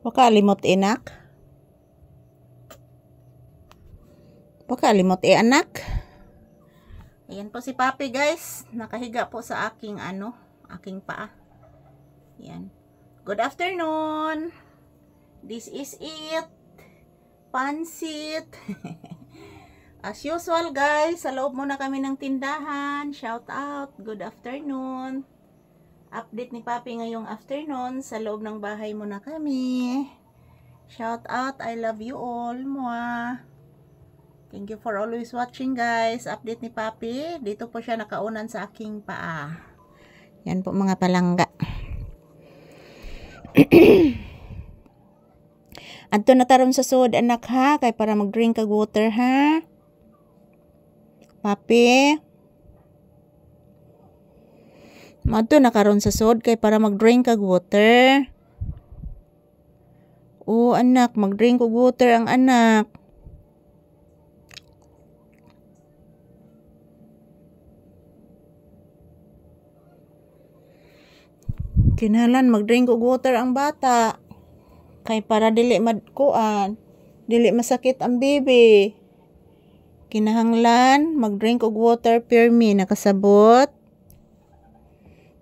Pakalimot inak. Pakalimot anak. Ayan po si Papi guys. Nakahiga po sa aking aking paa. Ayan. Good afternoon. This is it. Pansit. As usual guys, sa loob muna kami ng tindahan. Shout out. Good afternoon. Update ni Papi ngayong afternoon. Sa loob ng bahay muna kami. Shout out. I love you all. Mwah. Thank you for always watching guys. Update ni Papi. Dito po siya nakaunan sa aking paa. Yan po mga palangga. Adto na taron sa sud anak ha. Kay para mag-drink kag water ha. Papi. Adto na karon sa sud kay para mag-drink kag water. Oh anak, mag-drink kag water ang anak. Kinahanglan mag-drink og water ang bata. Kay para dili madkuan, dili masakit ang bibi. Kinahanglan mag-drink og water pirmi. Nakasabot.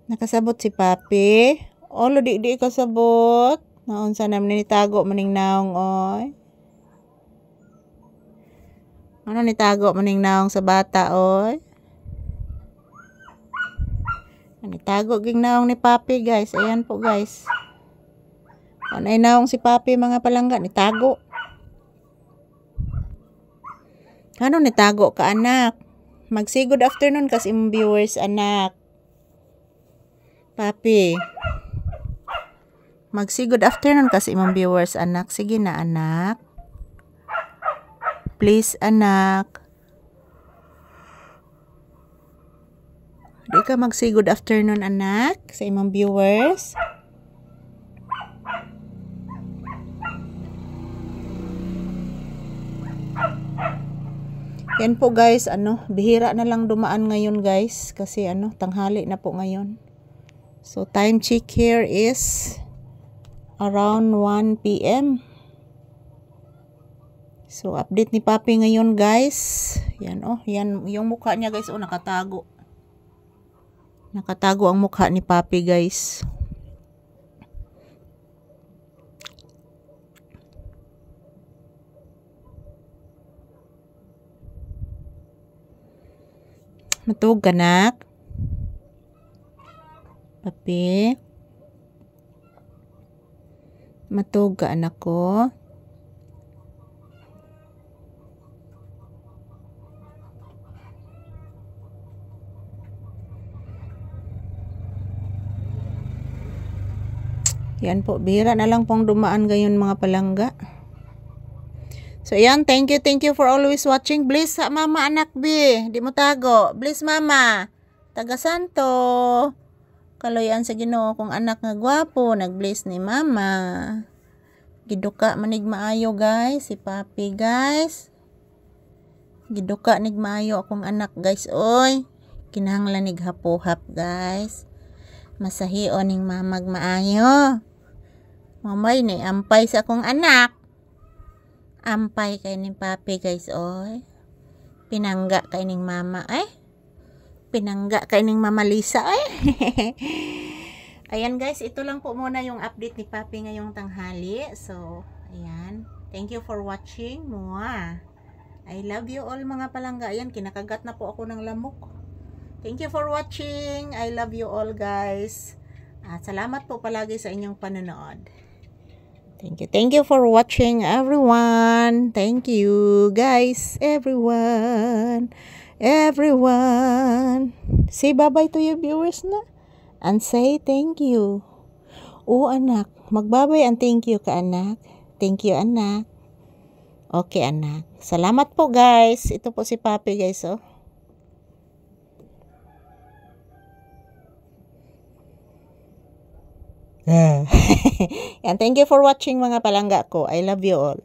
Nakasabot si Papi. Olo di kasabot. Naunsa naman nitago maning naong oy. Ano nitago maning naong sa bata oy? Nitago ging naong ni Papi guys. Ayan po guys. Anay naong si Papi mga palangga. Nitago. Ano nitago ka anak? Mag-say good afternoon kasi imong viewers anak. Papi. Mag-say good afternoon kasi imong viewers anak. Sige na anak. Please anak. Di ka mag-say good afternoon anak sa imong viewers. Yan po guys, bihira na lang dumaan ngayon guys kasi tanghali na po ngayon. So time check here is around 1 PM. So update ni Papi ngayon guys. Yan yan yung mukha niya guys, nakatago. Nakatago ang mukha ni Papi guys. Matug anak. Papi. Matug ka anak ko. Yan po, bihira na lang pong dumaan ngayon mga palangga. So yan, thank you for always watching. Bless sa mama anak bi. Di mo tago. Bless mama. Taga Santo. Kaloyan sa Ginoo kung anak nga gwapo. Nag-bless ni mama. Giduka manig maayo guys. Si Papi guys. Giduka nig maayo akong anak guys. Oy. Kinahanglan nig hapuhap guys. Masahion ning mamag maayo. Mamay ni ampay sa akong anak. Ampay kay ning Papi guys oy. Pinangga kay ning mama Pinangga kay ning Mama Lisa Ayan guys, ito lang po muna yung update ni Papi ngayong tanghali. So, ayan. Thank you for watching. Mwah. I love you all mga palangga. Ayan, kinakagat na po ako ng lamok. Thank you for watching. I love you all guys. At salamat po palagi sa inyong panonood. Thank you for watching everyone. Thank you guys, everyone. Say bye-bye to your viewers na. And say thank you. Oh anak, magbabay and thank you ka anak. Thank you anak. Okay anak. Salamat po guys. Ito po si Papi guys Yan, thank you for watching mga palangga ko. I love you all.